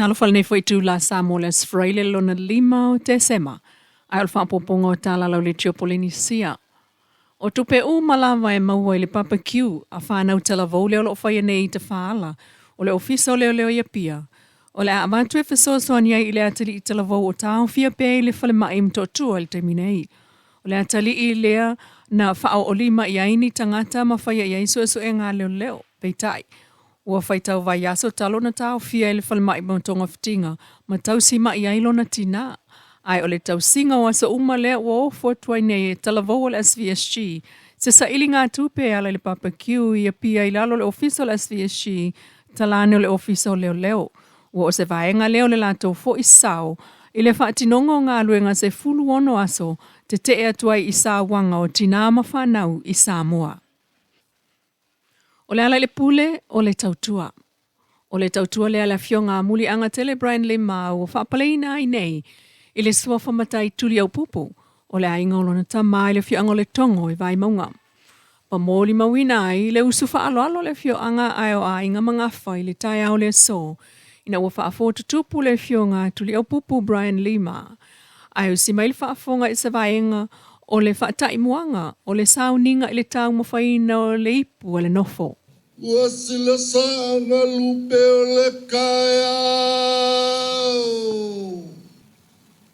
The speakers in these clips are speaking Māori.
Talofal nei foi tu la Samoan Freile lona 5 o Desema. Ai o whaapoponga o tala lau le tio Polynesia. O tupe u malawa e maua i le Papa Q a whanau tala vau leo lo whaia nei i te whaala. O le ofisa o leo ia pia. O le avantu e whasoasoani ai i le atali i tala vau o tau fia pe i le whale mai mto tua i te minei. O le atali i lea na whao o lima i aini tangata ma whaia i aiso e ngā leo leo. Peitai. Ua whaitau vai aso talo na tau fia i le whale mai mtonga fitinga. Ma tau si mai ailo na tina. Ai o le tau singa o asa uma lea ua ofo tuai nei e tala vau o le SVSG. Se sa ili ngā tupe ala le Papa Q i a pia i lalo le ofisa o le SVSG. Talane o le ofisa o leo leo. Ua o se vaenga leo le lato fo i sao. I le whaatinonga o ngā luenga se fulu ono aso. Te te atuai i sa wanga o tina ma whanau i Samoa. O le ala le pule o le tautua. O le tautua le ala fionga muli anga tele Brian Lima o whaapaleina ai nei. I le sua whamatai tuli au pupu. O le ainga o lona tama i le fionga o le tongo i vai maunga. Pa mōli mawina ai le usu whaaloalo le fionga ai o ainga mga whai le tai au le so. Ina ua whaafo tutupu le fionga tuli au pupu Brian Lima. Ai o si mail whaafonga i sa vaenga o le whaatai muanga o le sauninga i le tau mawhaina o le ipu o le nofo. Ua sila saanga lupe o le kaya.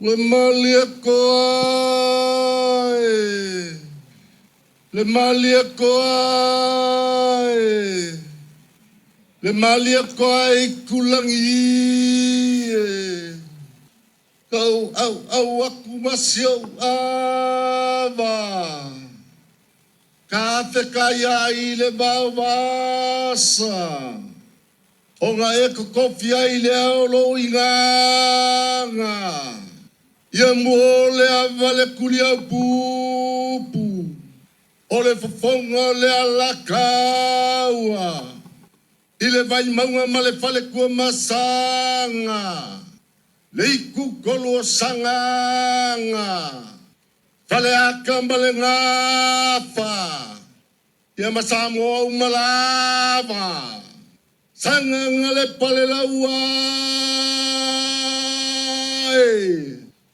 Le malia koai. Le malia koai. Le malia koai kulangi. Kau au aku masio ava. Ka te kaya i le bawasa. O ngā e ko kofi ai le aolo i nganga. Ia mua le awa le kuri au pupu. O le fofonga le alakaua. I le vai maunga ma le fale kua masanga. Le iku kolo o sanganga. Fale aka ma le ngāwha. Ia masamoa umalava. Sanganga le pale lauai.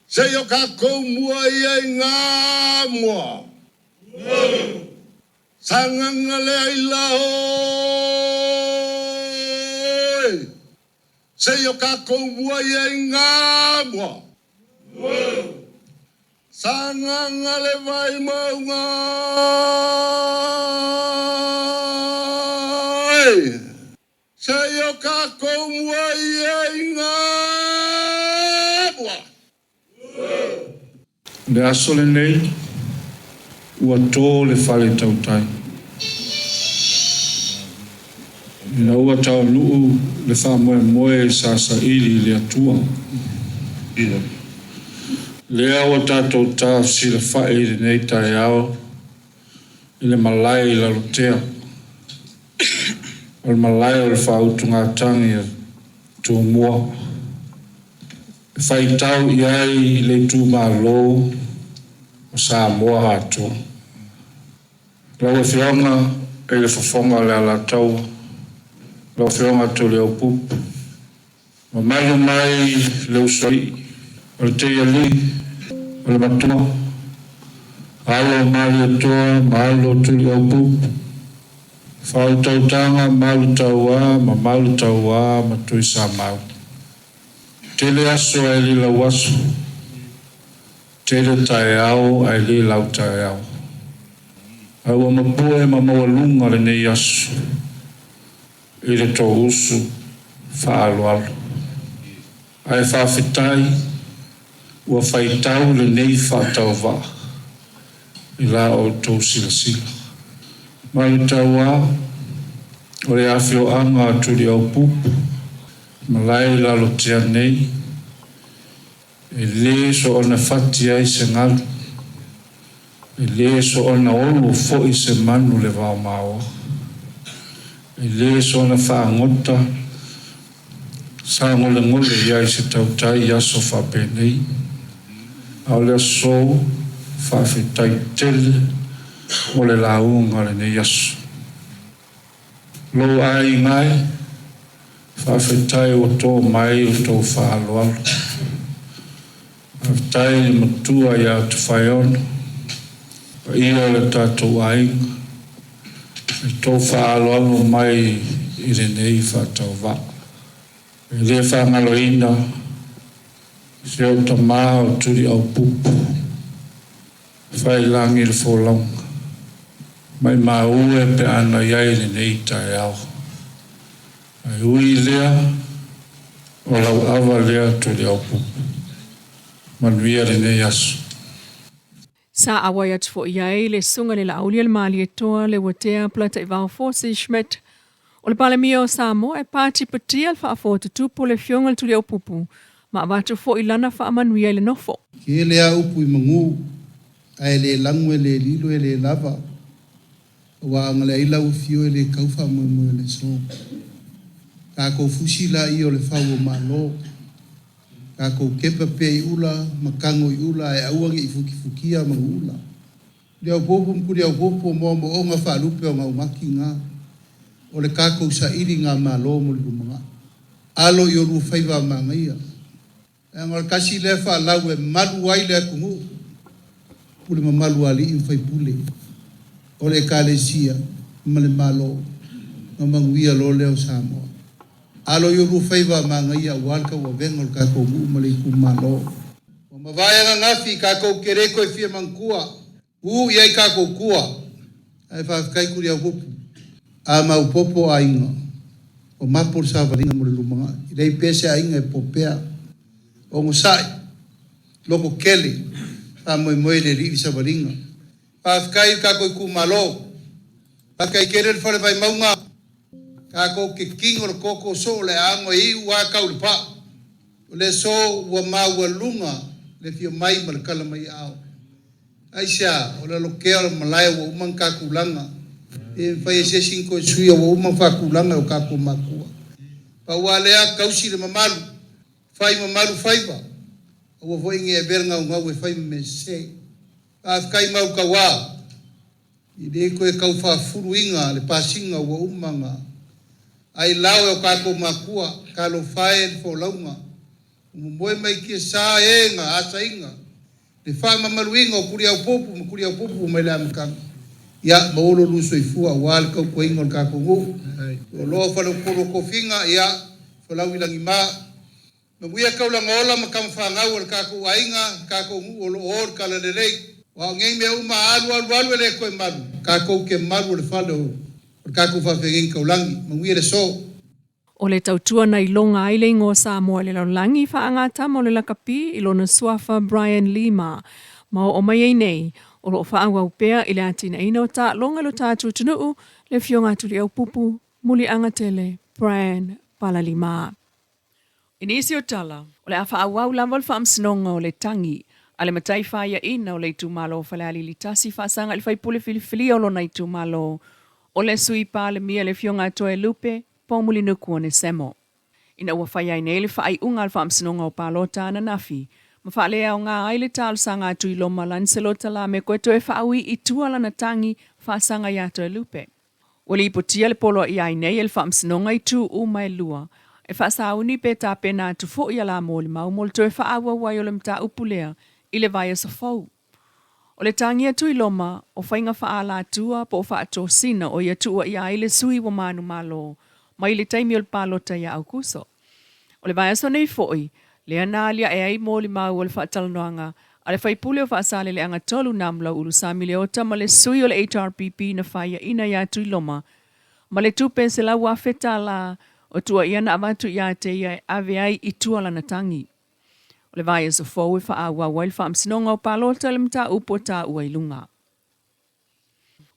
Se yo kako mua ia i ngā mua. Sanganga le ailahoi. Se yo kako mua ia i ngā mua. Sanganga le vai maunga. Se yo kako mua ia i ngā mua. Le aso le nei, ua tō le whare tautai. Ina ua tau nuu le wha moe sa ili le atua. Le awa tātou tā si le whae le nei tai ao, i le malai la rotea. O le malai o le whautunga tangi tō mua. Whai tau i ai le tū mālo o Samoa hātua. Lau e whionga e le whawhonga le ala tau. Lau whionga tō le au pupu. Ma malu mai le usai. O le te ali, o le matua. Alo mali atoa, malo tuli au pupu. Whau tautanga, malu taua, ma tui sa mau. Tele aso ai li lau aso. Tele tae au ai li lau tae au. Au o mapue ma mawalunga le nei aso. I le tō usu whaalo alo. Ai whawhitai ua whaitau le nei whaatau wā. I la o tō sila sila. Mai tau a, o le awhio anga turi au pupu. Malai lalo tia nei, e le so ona whati ai se ngalu, e le so ona olu fo i se manu le wao maoa, e le so ona whaangota, sa ngole iai se tautai aso whapenei, au le aso whawhetai tele, o le launga le nei aso. Lo ai ngai, whawhetai o tō mai o tō whaaloalo. Whawhetai ni matua ia tu whaiona. Pa ia le tātou ainga. I tō whaaloalo mai I re nei whatau wā. E le whangaloina. Se o ta maa o turi au pupu. Whai langi le wholaunga. Mai maa ue pe ana iai le nei tai au. Ai ui lea, o lau awa lea turi au pupu. Manuia le nei asu. Sa awai atu fo iai le sunga le laulia le maali e toa le watea plata I vau fosi Schmidt. O le pale mia o Samoa e pāti patia le whaafo tutupo le fionga le turi au pupu. Ma watu fo ilana wha amanuia le nofo. Ke lea upu I mangu, ai le langu e le lilo e le lava. Wa angale ila ufio e le kaufa mwe le so. Ka ko fusila I o le whau malo. Ka ko kepa pe I ula, makango I ula, e auangi I fukifukia mangu ula. Lea upopo mkuri au popo mo o ngā whaalupe o ngā umaki ngā. O le kako sa iri ngā malo mo le kumanga. Alo I o rufaiva mangaia. Ngol kasi le fa lawe malu wai le kungu pule malu ali in fai pule ole kalesia male malo ngangwia lo le Samoa alo yo ru fai va mangaia walka wa vengol ka ko mu male ku malo o mavaya ngafi ka ko kereko e fie mankua ia ka ko kua ai fa kai kuria hopu ama upopo ainga o mapor sa valinga mo le lumanga dei pese ainga e popea o ngusai loko kele a moi le ri sa valinga pa kai ka ko ku malo pa kai kere le fale vai maunga ka ko ke kingo koko so le ango I wa ka ulpa le so wa ma wa lunga le fio mai mal kala mai ao aisha o le lokeo malai wa umang ka kulanga e fai se 5 suia wa umang fa kulanga o ka ko makua pa wale a kausi le mamalu fai mamalu fai ba o vo inge verga nga we fai me se af kai mau ka wa I de ko e kau fa furuinga le pasinga wa umanga ai lao o ka ko makua ka lo fai fo launga mo mai ki sa enga asa inga le fa mamaluinga o kuria popu mai la mkan ya mo lo lu so fu a wal ka ko inga ka ko go o lo fa lo ko finga ya fo la wilangi ma no buia ka la ngola ma kam fa nga o ka ko ainga ka ko o lo or ka le le wa ngei me uma alu le ko malu ka ko ke malu le fa lo ka ko fa fengin ka ulangi ma buia le so O le tautua na ilonga aile ngō Samoa le laulangi wha angata mo le lakapi ilona suafa Brian Lima. Ma o mai ei nei, o lo wha awa upea ile atina ino ta longa lo tātu tunuu le fionga tuli au pupu muli angatele Brian Palalima. Inisi o tala, o le awha awau lamal wha amsinonga o le tangi, a le matai whaia ina o le itumalo o whaleali li tasi whaasanga le whaipule filifili o lo na itumalo, o le sui pa le mia le fionga toe lupe, pōmuli nuku o ne semo. Ina ua whai ai nei le whaai unga al whaamsinonga o pālota ana nafi. Ma whaalea o ngā aile tālu sanga atu I loma lanselota la me koe toe whaaui I tuala na tangi whaasanga I ato e lupe. Wali ipotia le polo I ai nei le whaamsinonga I tu mai lua. E whaasauni pe tā pena atu fo I ala mōli mau mōli toe whaaua wai o le mta upulea I le vai sa FOU. O le tangi atu I loma o whainga whaala atua po whaato sina o I atua I aile sui wa manu malo. Mai le taimi o le pālota ia au kuso. O le vai aso nei foi, le analia e ai mōli mau o le whaatalanoanga, a le whaipule o whaasale le anga tolu namla ulu sami le ota ma le sui o le HRPP na whaia ina ia tui loma, ma le tupe se lau a TALA o tua ia na avatu ia te ia ave ai I tuala na tangi. O le vai aso FOU e whaaua wail whaamsinonga o pālota le mta upo tā uailunga.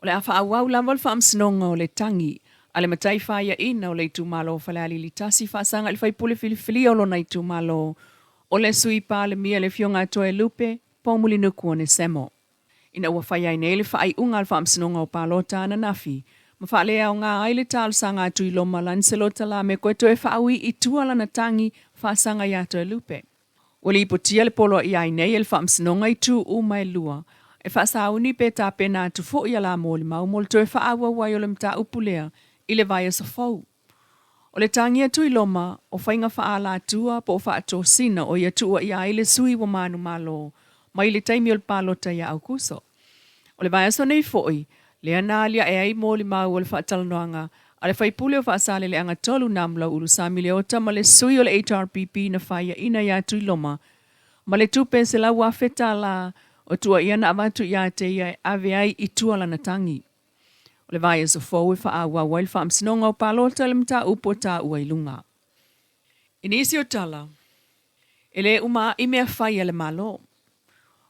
O le a whaauau lamal whaamsinonga o le tangi, ale matai whaia ina o le itumalo o whaleali li tasi whaasanga le whaipule filifili o lona itumalo o le sui pā le mia le fionga toe lupe, pōmuli nuku o ne semo. Ina ua whaia ina le whaai unga al whaamsinonga o pālota ana nafi, ma whaalea o ngā aile tālu sanga atu I loma lanselota la me koe toe whaaui I tuala na tangi whaasanga I ato e lupe. Wali ipotia le polo I ai nei le whaamsinonga I tu mai lua, e whaasauni pe tā pena atu fo I ala mōli mau mōli toe whaaua wai o le mta upulea, I le vai sa FOU. O le tangia tui loma, o whainga whaala atua po o whaato sina o ia tua ia ele sui wa manu malo, mai le taimi o le palota ia au kuso. O le vai aso nei foi, le analia e ai mo le mau o le whaatalanoanga, a le whaipule o whaasale le anga tolu namla uru sami le ota ma le sui o le HRPP na whaia ina ia tui loma, ma le tupe se la wafeta la o tua ia na avatu ia te ia ave ai i tua lana tangi. O le vai aso FOU e whaawa wail whaamsinonga o palota le mta upo ta ua ilunga. Inisi o TALA, ele uma i mea whaia le malo.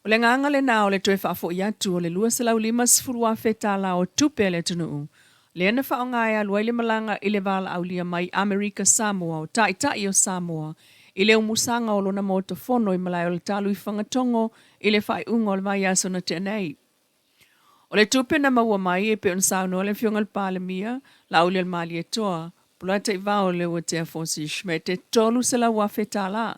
O le nganga le nao le toe whaafo i atu o le lua se lau lima sifuru a whetala o tupe le tunu. Le ana whaongaia luai le malanga i le vala aulia mai Amerika Samoa o tai o Samoa. I le umusanga o lona mo te fono i malai o le talu i whangatongo i le whai unga o le vai aso na tenei. O le tupe na maua mai e pe un sauno le fionga le pale mia, la aulia le mali e toa, pula te vao le ua te afonsi shme te tolu se la ua whetala.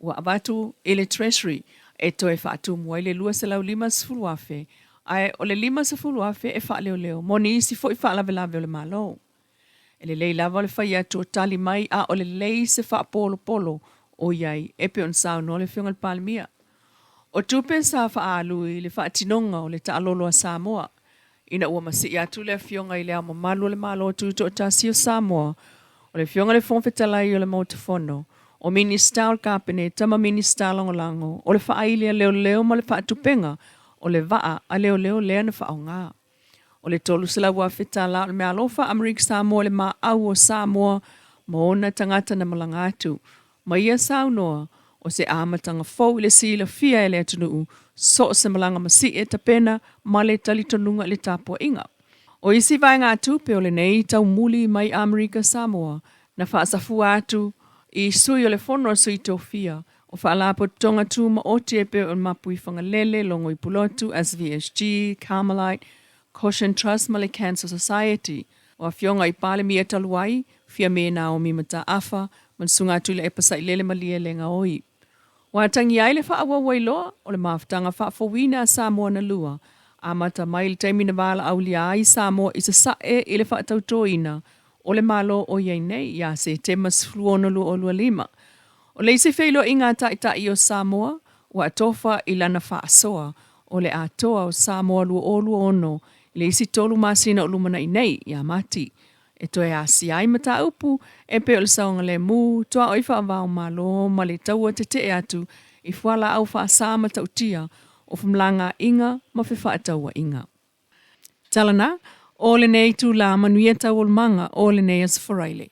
Ua abatu i le treasury, e toe whaatu mua i le lua se lau lima sifuru afe, ai o le lima sifuru afe e wha leo, mo ni isi fo i wha lave o le malo. E le lei lava le whai atu o tali mai a o le lei se wha polo o iai e pe on sao no le fionga le palimia. O tupe sa wha alu i le wha tinonga o le taalolo a Samoa. Ina ua masi i atu le fionga i le ama malu le malo o tuto o tasi o Samoa. O le fionga le fonfetalai o le motafono. O minista o kapene, tama minista lango, o le whaailia leo ma le whaatupenga, o le waa a leo lea na whaonga. O le tolu sila wa whetala o le mea alofa Amerika Samoa le maa au o Samoa, ma ona tangata na malanga atu. Ma ia saunoa, o se amatanga FOU le sila fia ele atunuu, so se malanga masi e tapena, ma le talitonunga le tapua inga. O isi vai ngā tupe o le nei tau muli mai Amerika Samoa, na whaasafu atu, i sui o le fono a sui tofia, o whaalapo tonga tūma o tiepe o mapui whangalele longo i pulotu as VSG, Carmelite, Caution Trust ma le Cancer Society, o a fionga i pale mi e taluai, fia me na o mi mata afa, man sunga tu le epasa i lele malia lenga oi. O a tangi ai le whaawa wailoa, o le maafutanga whaafowina a Samoa na lua, a mata mai le taimi na wala au lia ai Samoa i sa sae i le whaatautoina, o le malo o iei nei, ia se te masfluonolu o lua lima. O le isi feilo i ngā tai o Samoa, o a tofa i lana whaasoa, o le atoa o Samoa lua o lua ono, le isi tolu masina o lumana i nei, ia mati. E toi a si ai mata upu, e pe o le saonga le mu, toa oi whaavao malo, ma le taua te te atu, i fuala au whaasa mata utia, o whamlanga inga, ma whawhaataua inga. Talana, o le nei tu la manuia tau o manga o le nei as wharaile.